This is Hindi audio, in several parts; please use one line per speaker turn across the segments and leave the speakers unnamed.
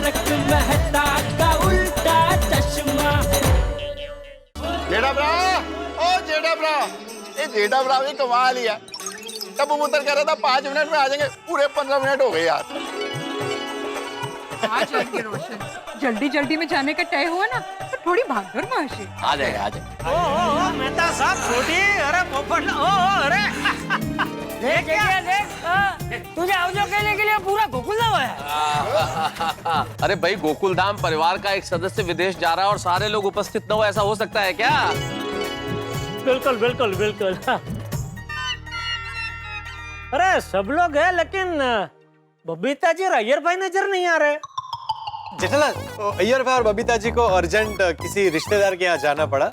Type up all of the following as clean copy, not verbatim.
तारक मेहता का उल्टा चश्मा।
जेठा ब्रा, ओ जेठा ब्रा, ये जेठा ब्रा भी कमाल ही है। टप्पू पुत्र कह रहा था 5 मिनट में आ जाएंगे, पूरे 15 मिनट हो गए यार।
आ जाएंगे रोशन, जल्दी जल्दी में जाने का तय हुआ ना तो थोड़ी भागदौड़ माशी।
आ जाएगा आ जाएगा।
ओ मेहता साहब छोटी, अरे पोपट, अरे
देख तुझे आवजो कहने के लिए पूरा गोकुल धाम है।
अरे भाई गोकुल धाम परिवार का एक सदस्य विदेश जा रहा है और सारे लोग उपस्थित न हो, ऐसा हो सकता है क्या?
बिल्कुल बिल्कुल बिल्कुल। अरे सब लोग है लेकिन बबीता जी और अय्यर भाई नजर नहीं आ रहे।
जेठालाल, अय्यर भाई और बबीता जी को अर्जेंट किसी रिश्तेदार के यहाँ जाना पड़ा,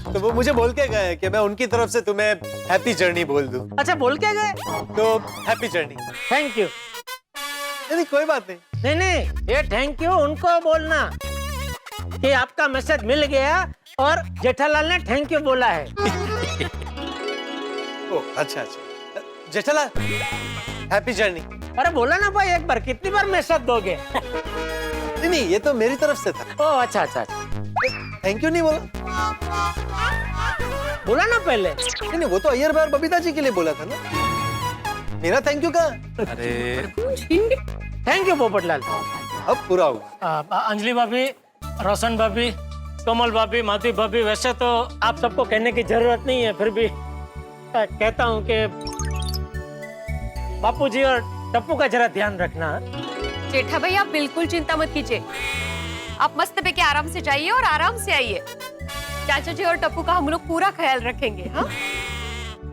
तो वो मुझे बोल के गए कि मैं उनकी तरफ से तुम्हें हैप्पी जर्नी बोल दूं।
अच्छा बोल के गए?
तो हैप्पी जर्नी।
Thank you.
नहीं कोई बात नहीं।
नहीं नहीं, ये थैंक यू उनको बोलना कि आपका मैसेज मिल गया और जेठालाल ने थैंक यू बोला है।
ओ अच्छा अच्छा। Jethalal, happy journey.
अरे बोला ना भाई एक बार, कितनी बार मैसेज दोगे?
नहीं नहीं, ये तो मेरी तरफ से था।
ओ अच्छा अच्छा अच्छा।
थैंक यू नहीं बोला?
बोला ना पहले।
नहीं नहीं, वो तो अय्यर भाई और बबीता जी के लिए बोला था ना। मेरा थैंक यू कहाँ?
अरे
थैंक यू पोपटलाल।
अब पूरा होगा।
अंजलि भाभी, रोशन भाभी, कोमल भाभी, माधवी भाभी, वैसे तो आप सबको कहने की जरूरत नहीं है, फिर भी कहता हूँ कि बापूजी और टप्पू का जरा ध्यान रखना।
जेठा भाई आप बिल्कुल चिंता मत कीजिए, आप मस्त पे के आराम से जाइए और आराम से आइए। चाचा जी और टप्पू का हम लोग पूरा ख्याल रखेंगे।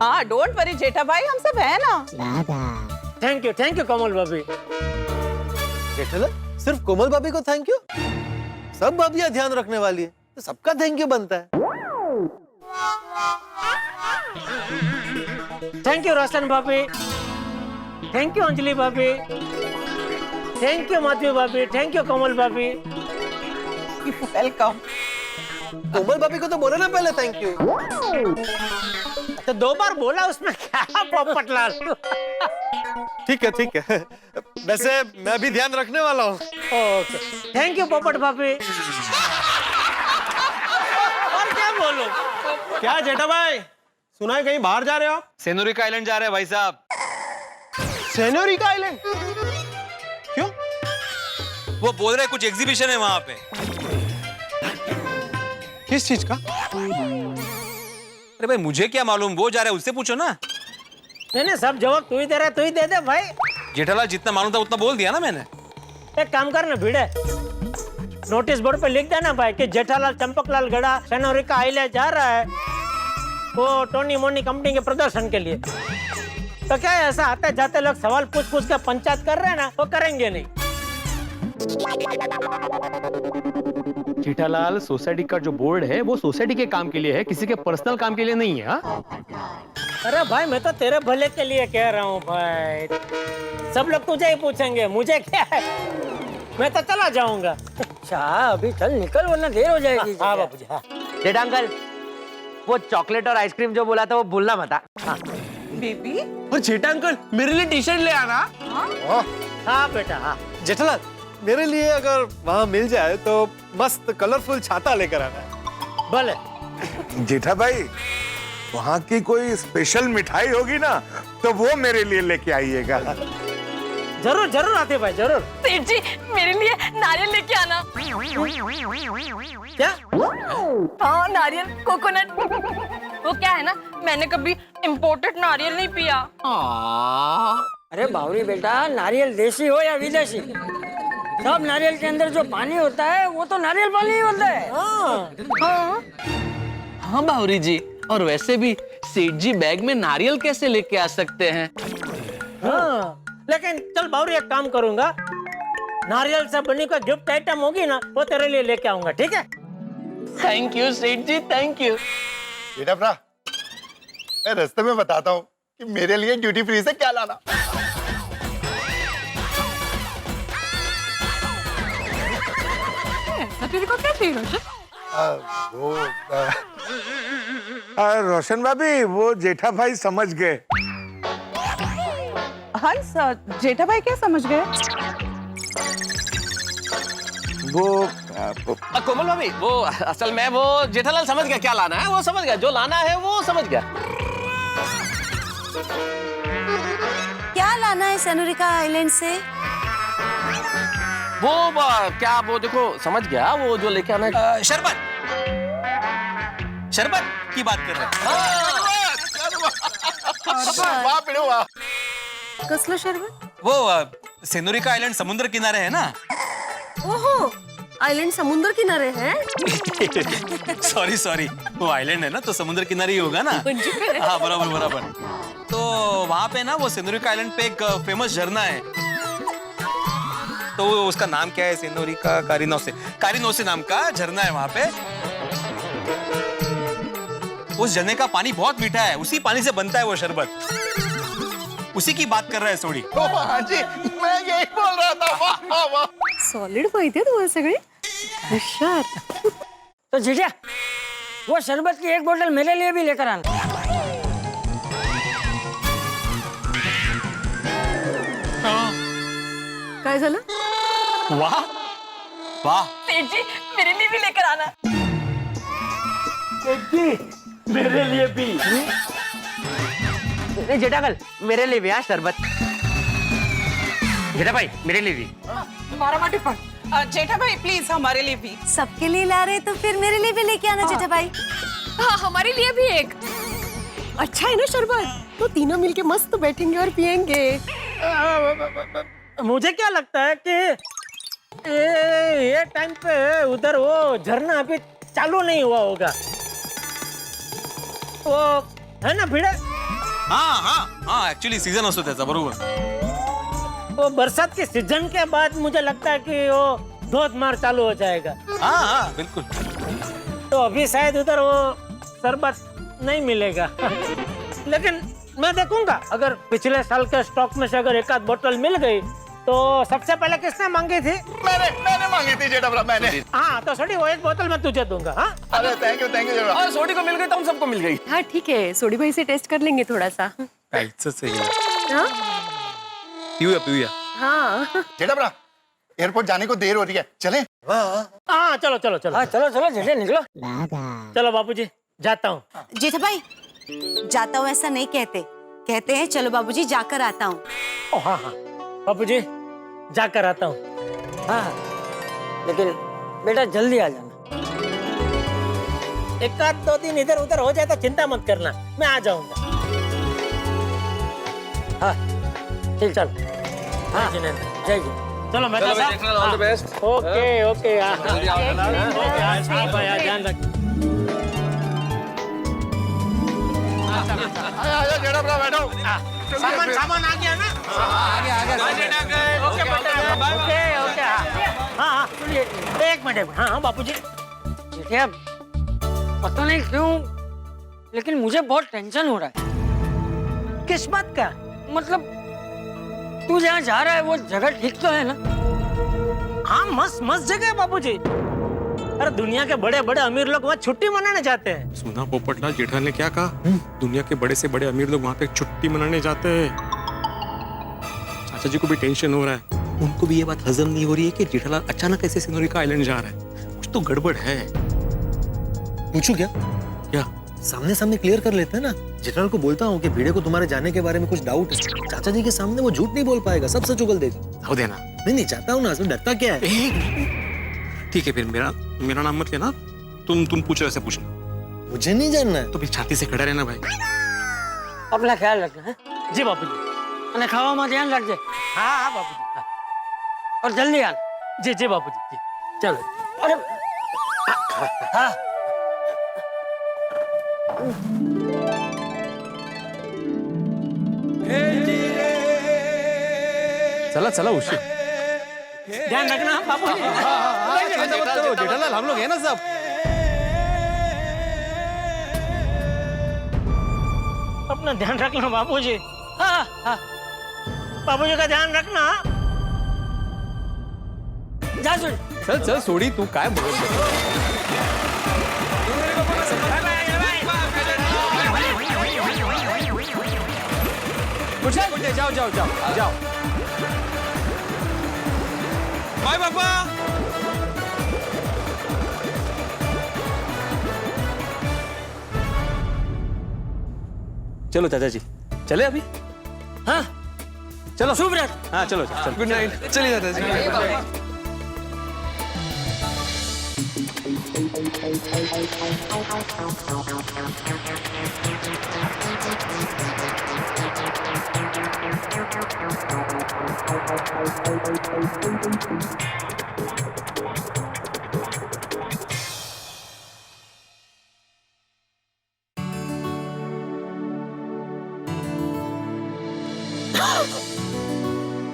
हाँ डोंट वरी जेठा भाई, हम सब है ना।
थैंक यू कोमल भाभी।
जेठालाल, सिर्फ कोमल भाभी को थैंक यू? सब भाभियां ध्यान रखने वाली है तो सबका थैंक यू बनता है।
थैंक यू रोशन भाभी, थैंक यू अंजलि भाभी, थैंक यू माधवी भाभी, थैंक यू कोमल भाभी।
वेलकम।
कोमल भाभी को तो बोला ना पहले थैंक यू।
तो 2 बार बोला, उसमें क्या पोपटलाल।
ठीक है। वैसे मैं भी ध्यान रखने वाला हूँ।
ओके, थैंक यू पोपट भाभी। और क्या बोलूं?
क्या जेठा भाई, सुना है कहीं बाहर जा रहे हो आप?
सेनोरिका आइलैंड जा रहे हैं भाई साहब।
सेनोरिका आइलैंड? क्यों?
वो बोल रहे कुछ एग्जीबिशन है वहां पे।
किस चीज का?
अरे भाई मुझे क्या मालूम, वो जा रहे हैं उससे पूछो ना।
नहीं सब जवाब तू ही दे रहा है, तू ही दे दे भाई।
जेठालाल जितना मालूम था उतना बोल दिया ना मैंने।
एक काम कर ना भिड़े, नोटिस बोर्ड पे लिख देना भाई कि जेठालाल चंपकलाल गड़ा सेनोरिका आइलैंड जा रहा है, वो टोनी मोनी कंपनी के प्रदर्शन के लिए। तो क्या है, ऐसा आते जाते लोग सवाल पूछ पूछ के पंचायत कर रहे हैं ना, वो करेंगे नहीं।
जेठालाल, सोसाइटी का जो बोर्ड है वो सोसाइटी के काम के लिए है, किसी के पर्सनल काम के लिए नहीं है। हाँ?
अरे भाई मैं तो तेरे भले के लिए कह रहा हूँ भाई, सब लोग तुझे ही पूछेंगे, मुझे क्या है, मैं तो चला जाऊंगा।
अच्छा अभी चल निकल वरना देर हो जाएगी।
हाँ बाबूजी हाँ।
जेठा अंकल, वो चॉकलेट और आइसक्रीम जो बोला था वो भूलना मत।
बेबी
और जेठा अंकल मेरे लिए टी शर्ट ले आना।
हाँ बेटा हाँ।
जेठालाल, मेरे लिए अगर वहाँ मिल जाए तो मस्त कलरफुल छाता लेकर आना है।
भले।
जेठा भाई, वहाँ की कोई स्पेशल मिठाई होगी ना तो वो मेरे लिए लेके आइएगा।
जरूर जरूर आते भाई, जरूर।
सेठ जी मेरे लिए नारियल लेके आना।
क्या?
हाँ नारियल, कोकोनट। वो क्या है ना, मैंने कभी इम्पोर्टेड नारियल नहीं पिया।
अरे बावरी बेटा, नारियल देसी हो या विदेशी, सब नारियल के अंदर जो पानी होता है वो तो नारियल पानी ही होता है।
हाँ बावरी जी, और वैसे भी सेठ जी बैग में नारियल कैसे लेके आ सकते हैं?
हाँ लेकिन चल बावरी, एक काम करूंगा, नारियल से बनी कोई गिफ्ट आइटम होगी ना वो तेरे लिए लेके आऊंगा, ठीक है?
थैंक यू सेठ जी, थैंक यू।
जेठा ब्रा, मैं रास्ते में बताता हूँ कि मेरे लिए ड्यूटी फ्री से क्या लाना।
तेरे को क्या चाहिए रोशन?
रोशन भाभी, वो जेठा भाई समझ गए।
हंस, जेठा भाई क्या समझ गए?
कोमल भाभी वो असल में वो जेठालाल समझ गया क्या लाना है, वो समझ गया, जो लाना है वो समझ गया।
क्या लाना है सेनोरिका आइलैंड से?
क्या वो देखो समझ गया, वो जो लेके आना है।
शरबत की बात कर रहे हैं।
वाह पिड़ो वाह।
कसलं शरबत?
वो सेनोरिका आइलैंड समुद्र किनारे है ना।
ओहो, आइलैंड समुद्र किनारे है?
सॉरी वो आइलैंड है ना तो समुद्र किनारे ही होगा ना। हाँ बराबर। तो वहाँ पे ना वो सेनोरिका आइलैंड पे एक फेमस झरना है, तो उसका नाम क्या है? सेनोरिका कारिनोसे नाम का झरना है वहाँ पे। उस झरने का पानी बहुत मीठा है, उसी पानी से बनता है वो शरबत। उसी की बात कर रहा है सोडी।
हाँ जी, मैं यही बोल रहा था। वाह वाह।
सॉलिड माहिती आहे तुम्हाला सगळे, हुशार।
तो जीजा, वो शरबत की एक बोतल मेरे लिए भी लेकर आना।
काय झालं?
वाह
सेठ जी मेरे लिए भी लेकर आना।
मेरे लिए भी।
नहीं जेठाकल मेरे लिए भी हाँ शरबत। जेठा भाई मेरे लिए भी।
हमारा माटे पर जेठा भाई प्लीज हमारे लिए भी।
सबके लिए ला रहे तो फिर मेरे लिए भी लेके आना जेठा भाई। हाँ, हमारे लिए भी एक। अच्छा है ना शरबत, तो तीनों मिलके मस्त बैठेंगे और पियेंगे।
मुझे क्या लगता है कि ये टाइम पे उधर वो झरना अभी चालू नहीं हुआ होगा, वो है ना भिड़े?
हाँ एक्चुअली सीजन असतो त्याचा बरोबर।
वो बरसात के सीजन के बाद मुझे लगता है कि वो धोधमार चालू हो जाएगा।
हाँ बिल्कुल।
तो अभी शायद उधर वो शरबत नहीं मिलेगा। लेकिन मैं देखूंगा, अगर पिछले साल के स्टॉक में से अगर एक आध बोतल मिल गई तो सबसे पहले किसने मांगी थी?
मैंने मांगी थी जेठा ब्रा, मैंने।
हाँ तो सोडी वो एक बोतल मैं तुझे दूंगा। हाँ
अरे थैंक यू जेठा ब्रा।
और सोडी को मिल गई तो हम सबको मिल गई।
हाँ ठीक है, सोडी भाई से टेस्ट कर लेंगे थोड़ा सा। हाँ?
पियूया।
हाँ
जेठा ब्रा, एयरपोर्ट जाने को देर हो रही है, चलें?
हाँ चलो जेठे निकलो। चलो बापूजी जाता हूँ।
जेठा भाई, जाता हूँ ऐसा नहीं कहते, कहते हैं चलो बाबूजी जाकर आता हूँ।
हाँ बापूजी जाकर आता हूँ।
हाँ लेकिन बेटा जल्दी आ जाना।
एक आध दो दिन इधर उधर हो जाए तो चिंता मत करना, मैं आ जाऊंगा।
हाँ ठीक चल।
हाँ जिनेंद्र
जय जी।
चलो मैं
ऑल द बेस्ट।
ओके
जल्दी आओ।
भाई ध्यान रख।
आजा जेठा ब्रा, बैठो।
सामान आ गया ना? ओके। हाँ सुनिए, एक मिनट। हाँ बापूजी।
जेठिया पता नहीं क्यों लेकिन मुझे बहुत टेंशन हो रहा है।
किस बात का?
मतलब तू जहाँ जा रहा है वो जगह ठीक तो है ना?
हाँ मस्त जगह है बापूजी। अरे दुनिया के बड़े बड़े अमीर लोग वहाँ छुट्टी मनाने जाते हैं।
सुना पोपटलाल, जेठालाल ने क्या कहा? दुनिया के बड़े से बड़े अमीर लोग वहाँ पे छुट्टी मनाने जाते हैं। चाचा जी को भी टेंशन हो रहा है, उनको भी ये बात हजम नहीं हो रही है कि जेठालाल अचानक ऐसे सेनोरिका आइलैंड जा रहा है। कुछ तो गड़बड़ है।
पूछू क्या? सामने क्लियर कर लेते हैं ना। जेठालाल को बोलता हूँ कि भिड़े को तुम्हारे जाने के बारे में कुछ डाउट है। चाचा जी के सामने वो झूठ नहीं बोल पाएगा, सब सच उगल देगा।
हो देना।
नहीं चाहता हूँ ना, उसमें डरता क्या है?
ठीक है फिर मेरा नाम मत लेना, तुम पूछो ऐसे पूछना।
मुझे नहीं जानना है
तो फिर छाती से खड़ा रहना भाई।
अपना ख्याल रखना है।
जी बापूजी।
અને ખાવામાં ધ્યાન રાખજે।
हाँ बापूजी।
और जल्दी आना।
जी बापूजी जी। चलो।
अरे हाँ
चला उशी।
ध्यान रखना बापूजी।
जेठालाल हम लोग हैं ना सब।
अपना ध्यान रखना बापूजी।
हाँ
बापूजी का ध्यान रखना।
जा सुन।
चल सोडी, तू काय बोलत? जाओ।
बाय बाबा। चलो चाचा जी, चले अभी?
हाँ
चलो
शुभ रात्रि।
हाँ चलो चलो।
गुड नाइट, चलिए चाचा जी।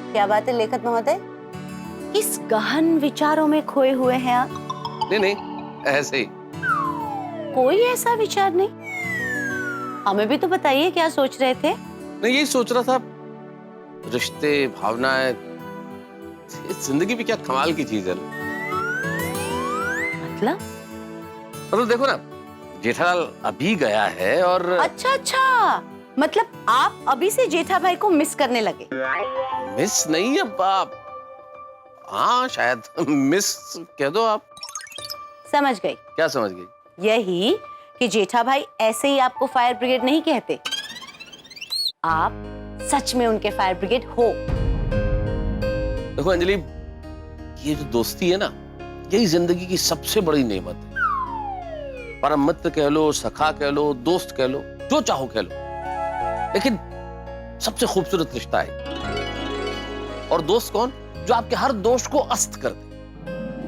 क्या बात है लेखक महोदय, किस गहन विचारों में खोए हुए हैं आप?
नहीं नहीं, ऐसे ही।
कोई ऐसा विचार नहीं, हमें भी तो बताइए क्या सोच रहे थे?
मैं यही सोच रहा था, रिश्ते, भावनाएं, जिंदगी भी क्या कमाल की चीज है। मतलब देखो ना, जेठालाल अभी गया है और
अच्छा, मतलब आप अभी से जेठा भाई को मिस करने लगे?
मिस नहीं, अब आप, हाँ शायद मिस कह दो आप।
समझ गई।
क्या समझ गई?
यही कि जेठा भाई ऐसे ही आपको फायर ब्रिगेड नहीं कहते, आप सच में उनके फायर ब्रिगेड हो।
देखो अंजलि, ये जो दोस्ती है ना, यही जिंदगी की सबसे बड़ी नेमत है। परम मित्र कह लो, सखा कह लो, दोस्त कह लो, जो चाहो कह लो, लेकिन सबसे खूबसूरत रिश्ता है। और दोस्त कौन? जो आपके हर दोष को अस्त कर दे।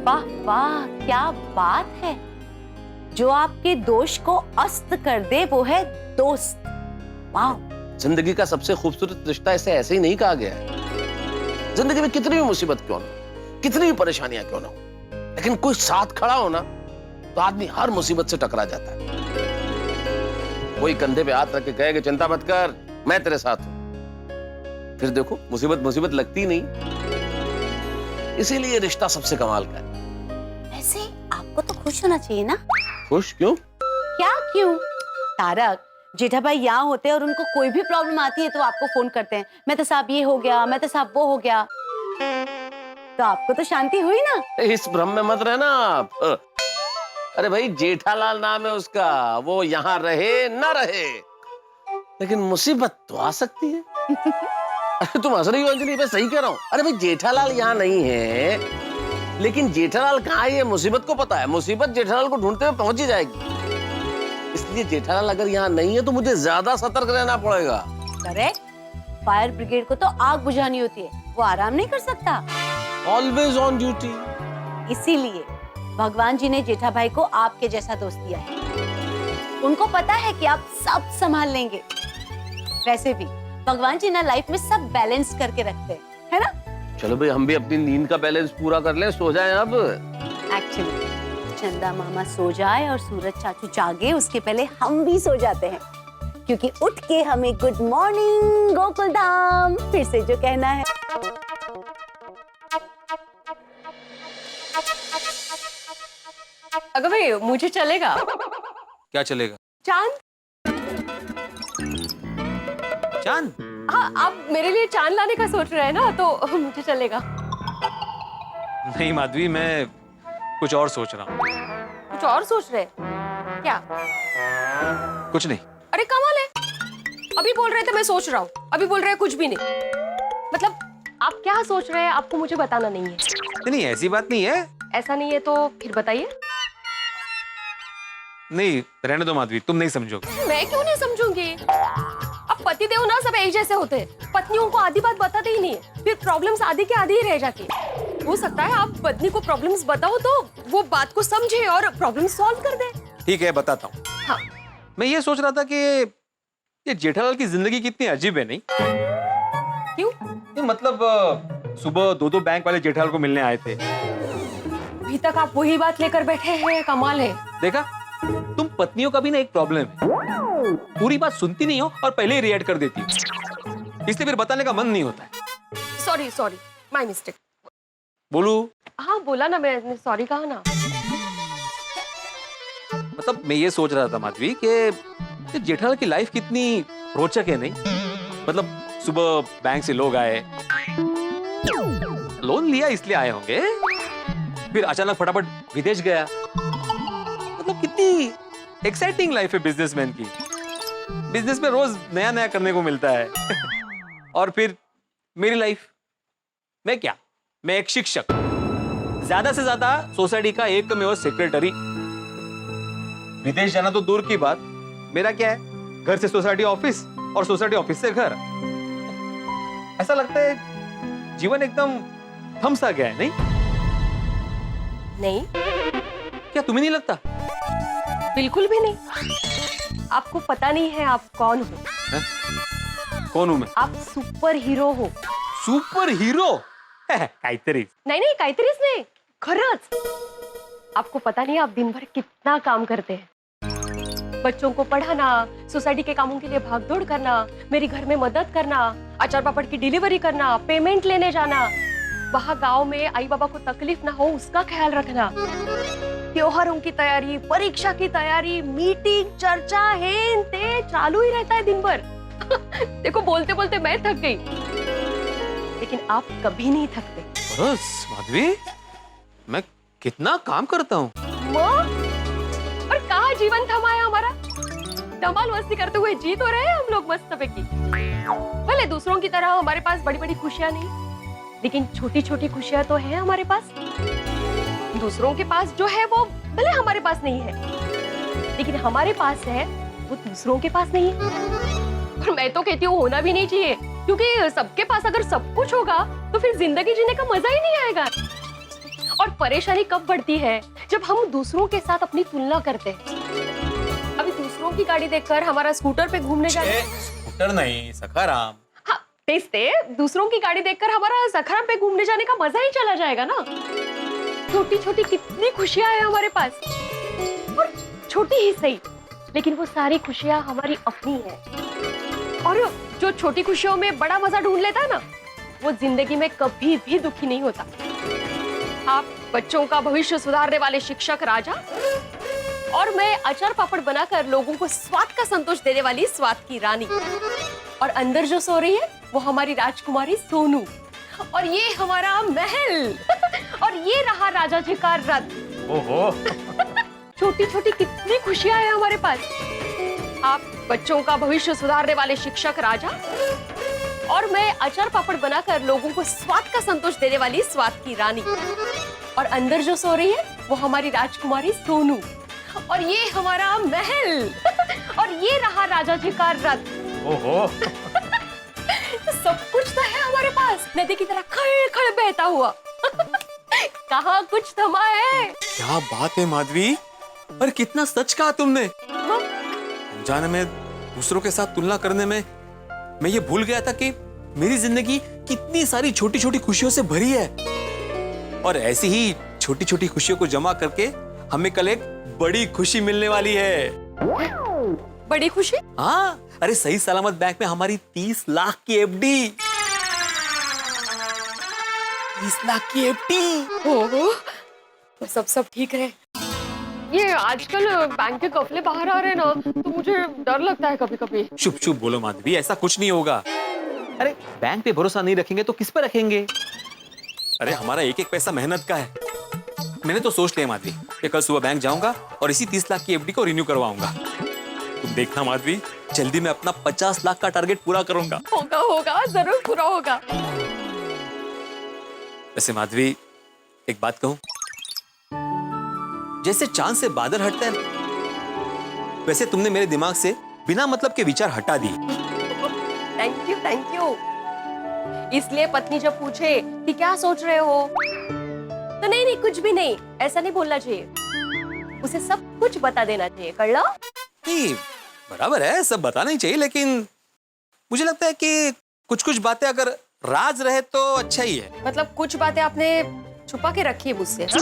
वाह वाह, क्या बात है। जो आपके दोष को अस्त कर दे वो है दोस्त। वाह।
जिंदगी का सबसे खूबसूरत रिश्ता इसे ऐसे ही नहीं कहा गया है। जिंदगी में कितनी भी मुसीबत क्यों ना हो, कितनी भी परेशानियां क्यों ना हो, लेकिन कोई साथ खड़ा हो ना, तो आदमी हर मुसीबत से टकरा जाता है। कोई कंधे पे हाथ रख के कहे कि चिंता मत कर, मैं तेरे साथ हूं, फिर देखो मुसीबत लगती नहीं। इसीलिए रिश्ता सबसे कमाल का है।
वैसे आपको तो खुश होना चाहिए ना?
खुश क्यों?
क्या क्यों? तारक, जेठा भाई यहाँ होते हैं और उनको कोई भी प्रॉब्लम आती है तो आपको फोन करते हैं, मैं तो साहब ये हो गया, मैं तो साहब वो हो गया, तो आपको तो शांति हुई ना?
इस भ्रम में मत रहना आप। अरे भाई, जेठालाल नाम है उसका, वो यहाँ रहे ना रहे, लेकिन मुसीबत तो आ सकती है। अरे तुम हंस रही हो अंजलि, मैं सही कह रहा हूँ। अरे भाई, जेठालाल यहाँ नहीं है, लेकिन जेठालाल कहाँ है ये मुसीबत को पता है। मुसीबत जेठालाल को ढूंढते हुए पहुंच ही जाएगी। इसलिए जेठालाल अगर यहाँ नहीं है तो मुझे ज्यादा सतर्क रहना पड़ेगा।
करेक्ट। फायर ब्रिगेड को तो आग बुझानी होती है, वो आराम नहीं कर सकता।
Always on duty.
इसीलिए भगवान जी ने जेठा भाई को आपके जैसा दोस्त दिया है। उनको पता है कि आप सब संभाल लेंगे। वैसे भी भगवान जी ना लाइफ में सब बैलेंस करके रखते हैं, है ना?
चलो भाई, हम भी अपनी नींद का बैलेंस पूरा कर लें, सो जाएं अब।
एक्चुअली चंदा मामा सो जाए और सूरज चाचू जागे उसके पहले हम भी सो जाते हैं, क्योंकि उठ के हमें गुड मॉर्निंग गोकुल धाम फिर से जो कहना है।
अगर भाई मुझे चलेगा।
क्या चलेगा?
चांद।
चांद?
हाँ, आप मेरे लिए चांद लाने का सोच रहे हैं ना, तो मुझे चलेगा।
नहीं माधवी, मैं कुछ और सोच रहा हूँ।
कुछ और सोच रहे हैं? क्या?
कुछ नहीं।
अरे कमाल है, अभी बोल रहे थे मैं सोच रहा हूँ, अभी बोल रहे हैं कुछ भी नहीं। मतलब आप क्या सोच रहे हैं, आपको मुझे बताना नहीं है।
नहीं, ऐसी बात नहीं है।
ऐसा नहीं है तो फिर बताइए।
नहीं, रहने दो माधवी, तुम नहीं समझोगे।
मैं क्यों नहीं समझूंगी? अब पति देव ना सब एक जैसे होते हैं, पत्नियों को आधी बात बताते ही नहीं है, फिर प्रॉब्लम्स आधी के आधी ही रह जाती है। हो सकता है आप पत्नी को प्रॉब्लम्स बताओ तो वो बात को समझे और प्रॉब्लम सॉल्व कर दे।
ठीक है, बताता हूँ।
हाँ।
मैं ये सोच रहा था कि ये जेठालाल की जिंदगी कितनी अजीब है, नहीं?
क्यों?
मतलब सुबह दो बैंक वाले जेठालाल को मिलने आए थे।
अभी तक आप वही बात लेकर बैठे हैं, कमाल है।
देखा, तुम पत्नियों का भी ना एक प्रॉब्लम है, पूरी बात सुनती नहीं हो और पहले ही रिएक्ट कर देती हो, इसलिए फिर बताने का मन नहीं होता है।
Sorry, my mistake.
बोलू?
हाँ बोला ना, मैंने सॉरी कहा ना।
मतलब मैं ये सोच रहा था माधवी कि जेठालाल की लाइफ कितनी रोचक है, नहीं? मतलब सुबह बैंक से लोग आए, लोन लिया इसलिए आए होंगे, फिर अचानक फटाफट विदेश गया। मतलब कितनी एक्साइटिंग लाइफ है बिजनेसमैन की। बिजनेस में रोज नया नया करने को मिलता है। और फिर मेरी लाइफ, मैं क्या, मैं एक शिक्षक, ज्यादा से ज्यादा सोसाइटी का एकमेव सेक्रेटरी। विदेश जाना तो दूर की बात, मेरा क्या है, घर से सोसाइटी ऑफिस और सोसाइटी ऑफिस से घर। ऐसा लगता है जीवन एकदम थम सा गया है, नहीं?
नहीं,
क्या तुम्हें नहीं लगता?
बिल्कुल भी नहीं। आपको पता नहीं है आप कौन हो।
है? कौन हूं मैं?
आप सुपर हीरो हो।
Super hero? काहीतरी।
नहीं, काहीतरीच नहीं, खरंच। आपको पता नहीं आप दिन भर कितना काम करते हैं। बच्चों को पढ़ाना, सोसाइटी के कामों के लिए भागदौड़ करना, मेरी घर में मदद करना, अचार पापड़ की डिलीवरी करना, पेमेंट लेने जाना, वहाँ गांव में आई बाबा को तकलीफ ना हो उसका ख्याल रखना, त्योहारों की तैयारी, परीक्षा की तैयारी, मीटिंग, चर्चा, हेन ते चालू ही रहता है दिन भर। देखो बोलते बोलते मैं थक गई, लेकिन आप कभी नहीं थकते।
बस माधवी, मैं कितना काम करता हूँ।
और कहाँ जीवन थमा है हमारा? धमाल मस्ती करते हुए जी तो रहे हैं हम लोग मस्त पैकी। भले दूसरों की तरह हमारे पास बड़ी बड़ी खुशियां नहीं, लेकिन छोटी छोटी खुशियां तो है हमारे पास। दूसरों के पास जो है वो भले हमारे पास नहीं है, लेकिन हमारे पास है वो दूसरों के पास नहीं है। और मैं तो कहती हूँ होना भी नहीं चाहिए, क्योंकि सबके पास अगर सब कुछ होगा तो फिर जिंदगी जीने का मजा ही नहीं आएगा। और परेशानी कब बढ़ती है जब हम दूसरों के साथ अपनी तुलना करते हैं। अभी दूसरों की गाड़ी देखकर हमारा स्कूटर पे घूमने जाना,
स्कूटर नहीं, सखाराम।
हाँ, तेज दूसरों की गाड़ी देखकर हमारा सखाराम पे घूमने जाने का मजा ही चला जाएगा ना। छोटी छोटी कितनी खुशियां हैं हमारे पास, और छोटी ही सही, लेकिन वो सारी खुशियां हमारी अपनी है। और जो छोटी खुशियों में बड़ा मजा ढूंढ लेता है ना, वो जिंदगी में कभी भी दुखी नहीं होता। आप बच्चों का भविष्य सुधारने वाले शिक्षक राजा, और मैं अचार पापड़ बनाकर लोगों को स्वाद का संतोष देने वाली स्वाद की रानी। और अंदर जो सो रही है वो हमारी राजकुमारी सोनू। और ये हमारा महल। और ये रहा राजा जी का रथ।
ओहो।
छोटी छोटी कितनी खुशियां हैं हमारे पास। आप बच्चों का भविष्य सुधारने वाले शिक्षक राजा, और मैं अचार पापड़ बनाकर लोगों को स्वाद का संतोष देने वाली स्वाद की रानी। और अंदर जो सो रही है वो हमारी राजकुमारी सोनू। और ये हमारा महल। और ये रहा राजा जी का रथ।
ओहो।
सब कुछ तो है हमारे पास, नदी की तरह खड़ बहता हुआ। कहाँ कुछ थमा है।
क्या बात है माधवी, पर कितना सच कहा तुमने। जाने में दूसरों के साथ तुलना करने में मैं ये भूल गया था कि मेरी जिंदगी कितनी सारी छोटी छोटी खुशियों से भरी है। और ऐसी ही छोटी छोटी खुशियों को जमा करके हमें कल एक बड़ी खुशी मिलने वाली है।
बड़ी खुशी?
हाँ, अरे सही सलामत बैंक में हमारी 30 लाख की एफडी। 30 लाख की एफडी।
ओहो, तो सब ठीक है। ये आजकल बैंक के कफले बाहर आ रहे हैं ना, तो मुझे डर लगता है कभी कभी।
चुप चुप बोलो माधवी, ऐसा कुछ नहीं होगा।
अरे बैंक पे भरोसा नहीं रखेंगे तो किस पे रखेंगे?
अरे हमारा एक एक पैसा मेहनत का है। मैंने तो सोच लिया माधवी कि कल सुबह बैंक जाऊंगा और इसी 30 लाख की एफडी को रिन्यू करवाऊंगा। तुम देखना माधवी, जल्दी मैं अपना 50 लाख का टारगेट पूरा करूंगा।
होगा, जरूर पूरा होगा।
वैसे माधवी, एक बात कहूं, जैसे चांद से बादल हटते हैं, वैसे तुमने मेरे दिमाग से बिना मतलब के विचार हटा दिए।
Thank you. इसलिए पत्नी जब पूछे कि क्या सोच रहे हो, तो नहीं कुछ भी नहीं, ऐसा नहीं बोलना चाहिए। उसे सब कुछ बता देना चाहिए। कर लो।
नहीं, बराबर है, सब बताना ही चाहिए, लेकिन मुझे लगता है कि कुछ कुछ बातें अगर राज रहे तो अच्छा ही है।
मतलब कुछ बातें आपने छुपा के रखी है मुझसे। हाँ?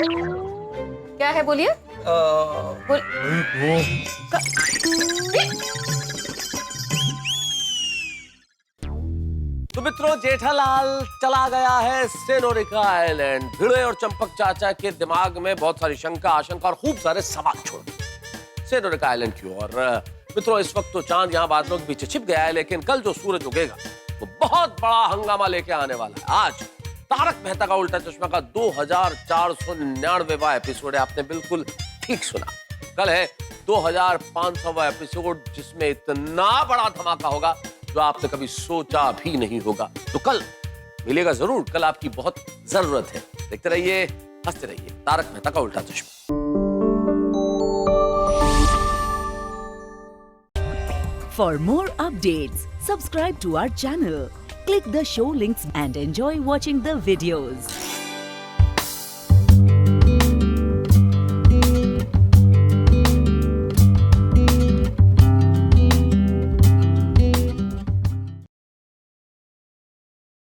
क्या है बोलिए।
तो मित्रों, जेठालाल चला गया है सेनोरिका आइलैंड। भिड़े और चंपक चाचा के दिमाग में बहुत सारी शंका, आशंका और खूब सारे सवाल छोड़ दिए सेनोरिका आइलैंड की ओर। मित्रों, इस वक्त तो चांद यहाँ बादलों के पीछे छिप गया है, लेकिन कल जो सूरज उगेगा वो बहुत बड़ा हंगामा लेके आने वाला है। आज तारक मेहता का उल्टा चश्मा का 2499वां एपिसोड है। आपने बिल्कुल ठीक सुना। कल है 2500वां एपिसोड, जिसमें इतना बड़ा धमाका होगा जो आपने कभी सोचा भी नहीं होगा। तो कल मिलेगा जरूर, कल आपकी बहुत जरूरत है। देखते रहिए, हंसते रहिए। तारक मेहता का उल्टा चश्मा।
For more updates, subscribe to our channel, click the show links and enjoy watching the videos.